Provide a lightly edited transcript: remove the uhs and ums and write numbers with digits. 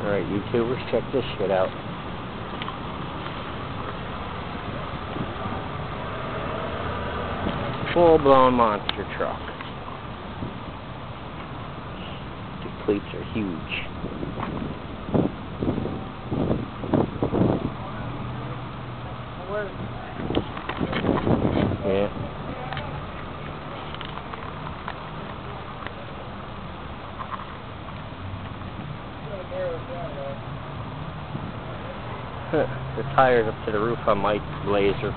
Alright, YouTubers, check this shit out. Full-blown monster truck. The cleats are huge. Yeah. The tire's up to the roof on my Blazer.